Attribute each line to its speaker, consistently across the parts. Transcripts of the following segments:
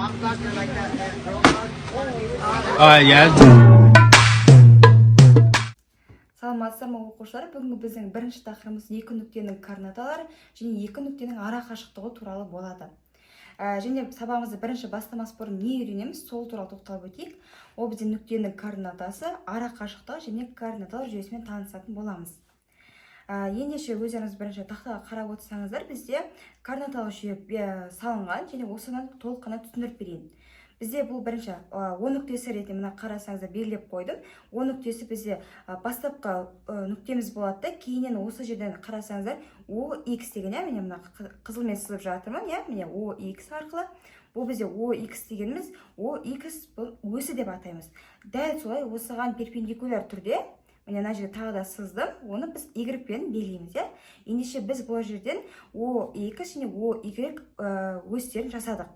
Speaker 1: Yeah.
Speaker 2: Саламатсыздар ма оқушылар, бүгінгі біздің бірінші тақырыбымыз екі нүктенің координаталары және екі нүктенің ара қашықтығы туралы болады. Және сабағымызды бірінші бастамас бұрын не үйренеміз, сол туралы тоқталып өтейік. Ол біздің нүктенің координатасы, ара қашықтығы және координаталар жүйесімен танысатын боламыз. Ендеше өздеріңіз бірінші тақтаға қарап отырсаңыздар, бізде координаталық жүйе салынған және осыдан толыққана түсіндіріп берейін. Бізде бұл бірінші О нүктесі ретінде мына қарасаңыздар белгілеп қойдым. О нүктесі бізде бастапқы нүктеміз болады да, кейіннен осы жерден қарасаңыздар OX деген, міне мына қызылмен сызып жатырмын, міне OX арқылы. Бұл бізде OX дегеніміз OX бұл өсі деп атаймыз. Дәл солай осыған перпендикуляр түрде, міне мына жерде тағы да сыздым, оны біз Y пен белгілейміз. Ендеше біз бұл жерден OX және OY өстерін жасадық.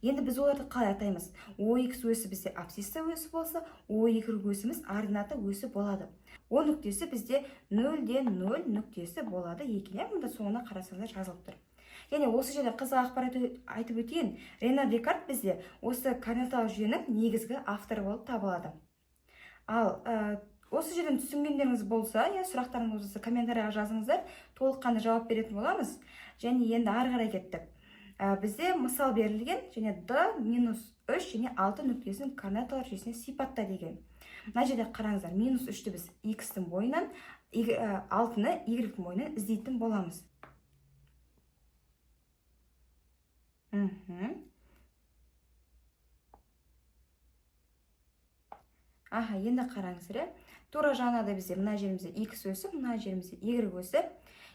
Speaker 2: Енді біз оларды қалай атаймыз? OX өсі бізде абсцисса өсі болса, OY өсіміз ордината өсі болады. О нүктесі бізде 0-ден 0 нүктесі болады екен. Мұнда соңына қарасаңыздар жазылып тұр. Және осы жерде қызық ақпарат айтып өтейін. Рене Декарт бізде осы координаталық жүйенің негізгі авторы болып табылады. Ал осы жерден түсінгендеріңіз болса, сұрақтарыңыз болса комментарияға жазыңыздар, толыққанды жауап беретін боламыз. Және енді ары қарай кеттік. Бізде мысал берілген және D-3 және 6 нүктесінің координаталар жүйесіне сипатта деген. Мына жерде қараңыздар, -3-ті біз X-тің бойынан, 6-ны Y-тің бойынан іздейтін боламыз. Енді қараңыздар, тура жаңағыдай бізде мына жерімізде X өсі, мына жерімізде Y өсі.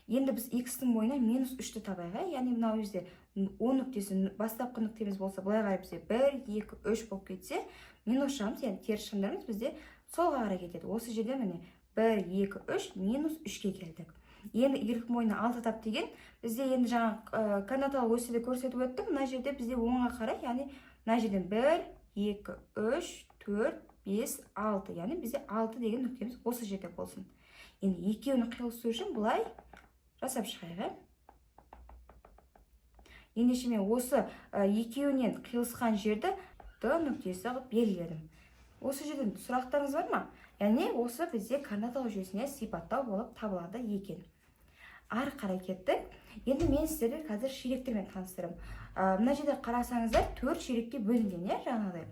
Speaker 2: Енді біз X-тің бойынан -3-ті табайық. Яғни мынау бізде O нүктесі бастапқы нүктеміз болса, былай қарай бізде 1, 2, 3 болып кетсе, минус шығамыз, яғни теріс шығымдарымыз бізде солға қарай кетеді. Осы жерде міне 1, 2, 3, -3-ге келдік. Енді Y-тің бойынан 6 тап деген, бізде енді жаңа координаталық өсіде көрсетіп өттім. Мына жерде бізде оңға қарай, яғни мына жерден 1, 2, 3, 4, 5, 6. Яғни бізде 6 деген нүктеміз осы жерде болсын. Енді екеуінің қиылысу үшін бұлай жасап шығайық. Ендеше мен осы екеуінен қиылысқан жерді D нүктесі қылып белгіледім. Осы жерден сұрақтарыңыз бар ма? Яғни осы бізде координаталық жүйесіне сипаттау болып табылады екен. Ары қарай кеттік. Енді мен сіздерге қазір ширектермен таныстырам. Мына жерде қарасаңыздар 4 ширекке бөлінген, жаңағыдай.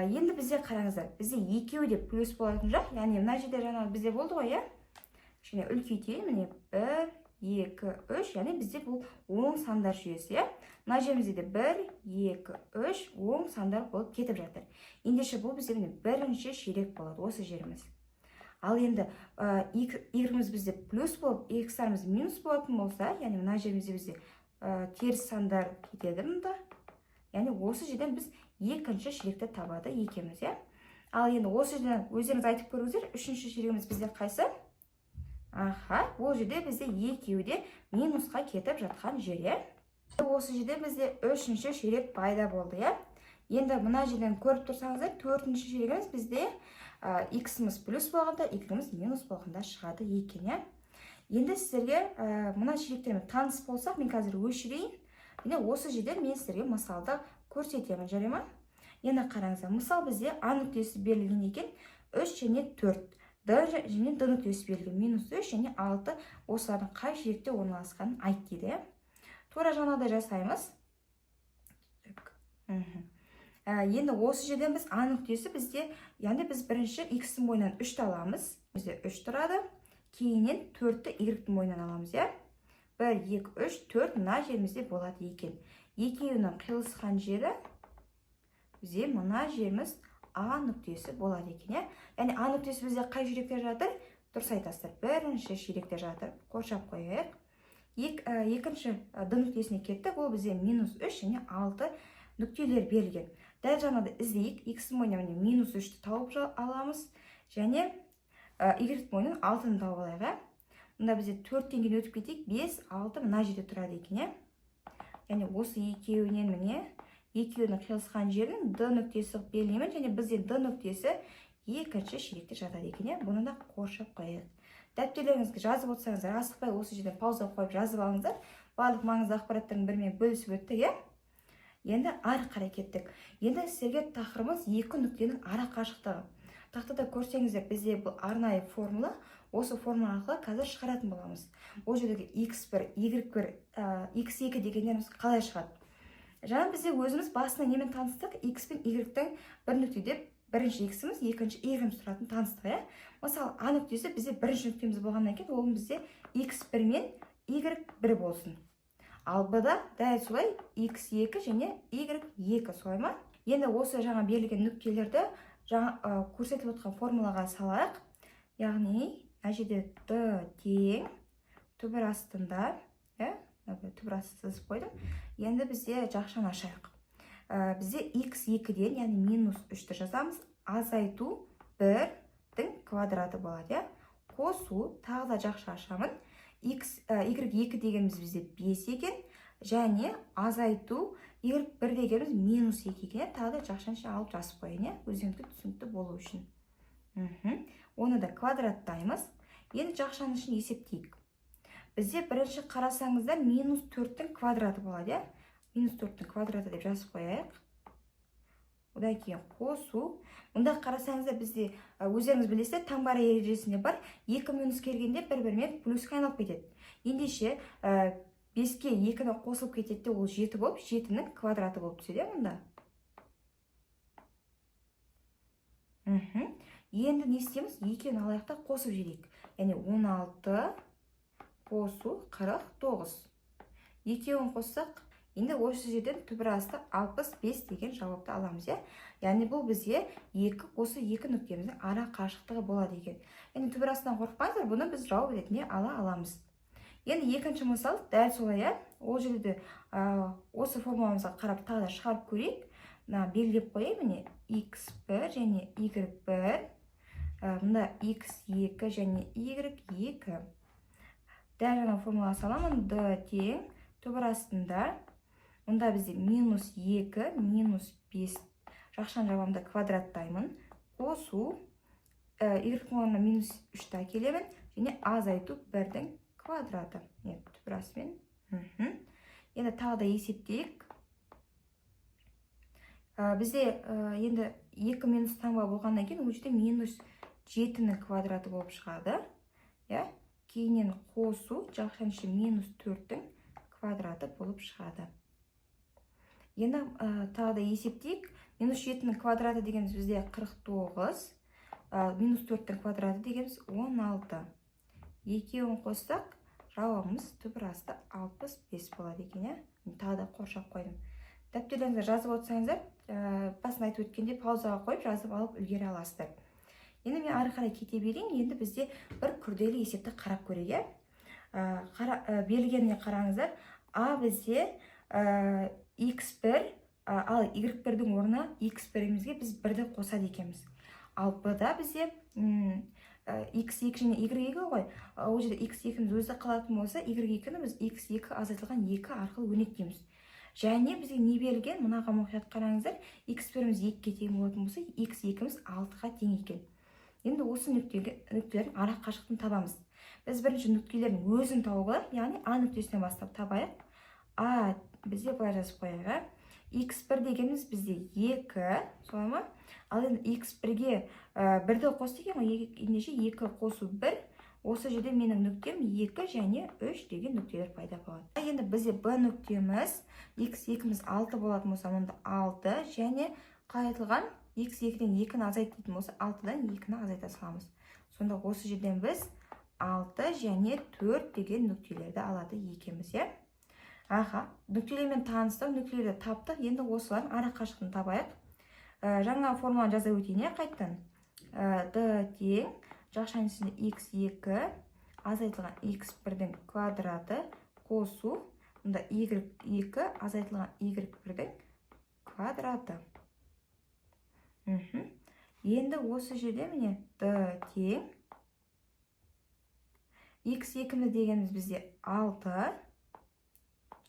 Speaker 2: Енді бізде қараңыздар, бізде екеуі де плюс болатын жоқ. Яғни мына жерде жаңағы бізде болды ғой, және үлкейтейін, міне 1, 2, 3, яғни бізде бұл оң сандар жүйесі. Мына жерімізде де 1, 2, 3 оң сандар болып кетіп жатыр. Ендеше бұл бізде бірінші ширек болады, осы жеріміз. Ал енді Y-іміз бізде плюс болып, X-арымыз минус болатын болса, яғни мына жерімізде бізде теріс сандар кетеді мұнда. Яғни осы жерден біз екінші ширекті табады екеміз. Ал енді осы жерден өздеріңіз айтып көріңіздер, үшінші ширегіміз бізде қайсы? Ол жерде бізде екеуі де минусқа кетіп жатқан жер. Осы жерде бізде үшінші ширек пайда болды. Енді мына жерден көріп тұрсаңыздар, төртінші ширегіміз бізде X-іміз плюс болғанда, Y-іміз минус болғанда шығады екен. Енді сіздерге мына ширектермен таныс болсақ, мен қазір өшірейін. Осы жерде мен сіздерге мысалды көрсетемін, жарай ма? Енді қараңыздар, мысал бізде А нүктесі берілген екен, 3 және 4. D және D нүктесі берілген, -3 және 6 осылардың қай ширекте орналасқанын айт дейді. Тура жаңағыдай жасаймыз. Енді осы жерден біз А нүктесі бізде, яғни біз бірінші X-тің бойынан 3 аламыз. Бізде 3 тұрады. Кейіннен 4-ті Y-тің бойынан аламыз. 1, 2, 3, 4 мына жерімізде болады екен. Екеуінің қиылысқан жері бізде мына жеріміз А нүктесі болады екен. Яғни А нүктесі бізде қай ширекте жатыр? Дұрыс айтасыздар. Бірінші ширекте жатыр. Қоршап қояйық. Екінші D нүктесіне кеттік. Ол бізде -3 және 6 нүктелер берілген. Дәл жаңағыдай іздейік. X-тің бойынан -3-ті тауып аламыз. Және Y-тің бойынан 6-ны тауып алайық. Мұнда бізде 4-тен кейін өтіп кетейік. 5, 6 мына жерде тұрады екен. Яғни осы екеуінен міне екеуінің қиылысқан жерін D нүктесі белгілеймін, және бізде D нүктесі екінші ширекте жатады екен. Бұны да қоршап қояйық. Дәптерлеріңізге жазып отырсаңыздар, асықпай осы жерден пауза қойып жазып алыңыздар. Барлық маңызды ақпараттардың бірімен бөлісіп өттік. Енді ары қарай кеттік. Енді сіздерге тақырыбымыз екі нүктенің ара қашықтығы. Тақтада көрсеңіздер, бізде бұл арнайы формула, осы формула арқылы қазір шығаратын боламыз. Ол жердегі x1, y1, x2 дегендеріміз қалай шығады? Жаңа бізде өзіміз басына немен таныстық? X пен Y-тің бір нүктеде бірінші X-іміз, екінші Y-іміз тұратын таныстық, иә? Мысалы, А нүктесі бізде бірінші нүктеміз болғаннан кейін, ол бізде X1 мен Y1 болсын. Ал Б-да дәл солай X2 және Y2 солай ма? Енді осы жаңа берілген нүктелерді жаңа көрсетіліп отқан формулаға салайық. Яғни, мына жерде Д тең түбір астында, түбір асты сызып қойдым. Енді бізде жақшаны ашайық. Бізде x2-ден, яғни минус 3-ті жазамыз. Азайту 1-дің квадраты болады. Қосу, тағы да жақша ашамын. y2 дегеніміз бізде 5 екен. Және азайту y1 дегеніміз минус 2 екен. Тағы да жақшаны алып жазып қойын. Өзіңізге түсінікті болу үшін. Оны да квадраттаймыз. Енді жақшаны үшін есептейік. Бізде бірінші қарасаңыздар минус 4-тің квадраты болады. Минус 4-тің квадраты деп жазып қояйық. Одан кейін қосу. Мұнда қарасаңыздар бізде өздеріңіз білесіздер, таңбар ережесінде бар. 2 минус келгенде бір-бірімен плюсқа айналып кетеді. Ендеше 5-ке 2-ні қосылып кетеді, ол 7 болып, 7-нің квадраты болып түседі мұнда. Енді не істейміз? Екеуін алаяқта қосып жіберейік. Яғни 16 қосу 49. Екеуін қоссақ, енді осы жерден түбір асты 65 деген жауапты аламыз. Яғни бұл бізде осы екі нүктеміздің ара қашықтығы болады екен. Яғни түбір астынан қорықпаңыздар, бұны біз жауап ретінде ала аламыз. Енді екінші мысал дәл солай. Ол жерде осы формуламызға қарап тағы да шығарып көрейік. Белгілеп қояйын, міне x1 және y1, мұнда x2 және y2. Дәл жаңа формула саламын. D тең түбір астында. Мұнда бізде минус 2, минус 5. Жақшан жабамда квадраттаймын. Қосу. Y орнына минус 3-ті әкелемін. Және азайту 1-дің квадраты. Түбір астымен. Енді тағы да есептейік. Бізде енді 2 минус таңба болғаннан кейін, ол жерде минус 7-нің квадраты болып шығады. Кейінен қосу, жақшан іші минус 4-дің квадраты болып шығады. Енді тағы да есептейік. Минус 7-нің квадраты дегеніміз бізде 49, минус 4-дің квадраты дегеніміз 16. Екеуін қоссақ, жауабымыз түбір асты 65 болады екен. Тағы да қоршап қойдым. Дәптерлеріңізді жазып отырсаңыздар, басын айтып өткенде паузаға қойып жазып алып үлгере аласыздар. Енді мен ары қарай кете берейін. Енді бізде бір күрделі есепті қарап көрейік. Берілгеніне қараңыздар. А бізде x1, ал y1-дің орнына x1-імізге біз 1-ді қосады екенбіз. Ал Б-да бізде x2 және y2 ғой. Ол жерде x2-міз өзі қалатын болса, y2-ні біз x2 азайтылған 2 арқылы өрнектейміз. Және бізге не берілген? Мұнаға мұқият қараңыздар. x1-іміз 2-ге тең болатын болса, x2-міз 6-ға тең екен. Енді осы нүктелердің ара қашықтығын табамыз. Біз бірінші нүктелердің өзін тауып алайық, яғни А нүктесінен бастап табайық. А бізде былай жазып қояйық. x1 дегеніміз бізде 2, солай ма? Ал енді x1-ге 1-ді қосты екен, ендеше 2 қосу 1. Осы жерде менің нүктем 2 және 3 деген нүктелер пайда болады. Енді бізде Б нүктеміз x2-міз 6 болатын болса, мұнда 6 және қайтылған x2-ден 2-ні азайтатын болса, 6-дан 2-ні азайта саламыз. Сонда осы жерден біз 6 және 4 деген нүктелерді алады екенбіз. Нүктелермен таныстық, нүктелерді таптық. Енді осылардың ара қашықтығын табайық. Жаңа формуланы жаза өтейін, қайттан. D тең жақшан ішінде x2 азайтылған x1-дің квадраты қосу, мұнда y2 азайтылған y1-дің квадраты. Енді осы жерде міне D тең x2 дегеніміз бізде 6,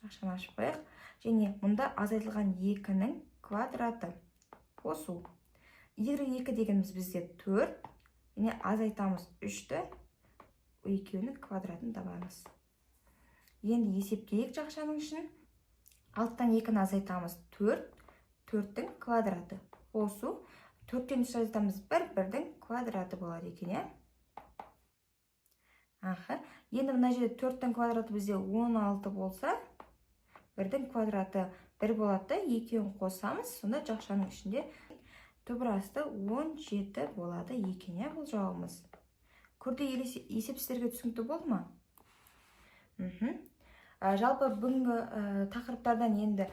Speaker 2: жақшаны ашып қояйық, және мұнда азайтылған 2-нің квадраты қосу. y2 дегеніміз бізде 4, және азайтамыз 3-ті, екеуінің квадратын табамыз. Енді есептейік жақшаның үшін. Алттан 2-ні азайтамыз 4, 4-тің квадраты. Қосу 4-тен 3 азайтамыз 1, 1-дің квадраты болады екен, е? Енді мына жерде 4-тің квадраты бізде 16 болса, 1-дің квадраты 1 болады, 2-ін қосамыз, сонда жақшаның ішінде түбірасты 17 болады екен, е? Бұл жауабымыз. Күрделі есепсіздерге түсінікті болды ма? Жалпы бүгінгі тақырыптардан енді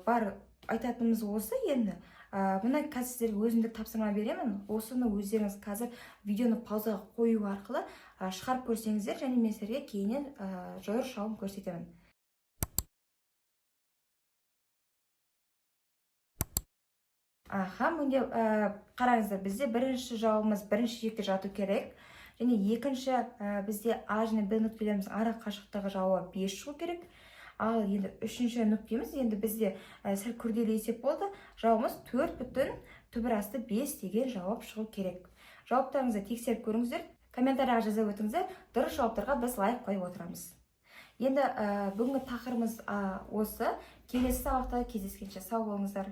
Speaker 2: бар айтатынымыз осы. Енді мына қазір сіздерге өзімдік тапсырма беремін. Осыны өздеріңіз қазір видеоны паузаға қою арқылы шығарып көрсеңіздер, және мен сіздерге кейіннен жойғыш жауабын көрсетемін. Мінде қараңыздар, бізде бірінші жауабымыз бірінші шекте жату керек. Және екінші бізде А және Б нүктелеріміз ара қашықтығы жауабы 5 шығу керек. Ал енді үшінші нүктеміз, енді бізде сәл күрделі есеп болды. Жауабымыз 4 бүтін түбірасты 5 деген жауап шығу керек. Жауаптарыңызды тексеріп көріңіздер, комментарияға жазып өтіңіздер. Дұрыс жауаптарға біз лайк қойып отырамыз. Енді бүгінгі тақырыбымыз осы. Келесі сабақта кездескенше сау болыңыздар.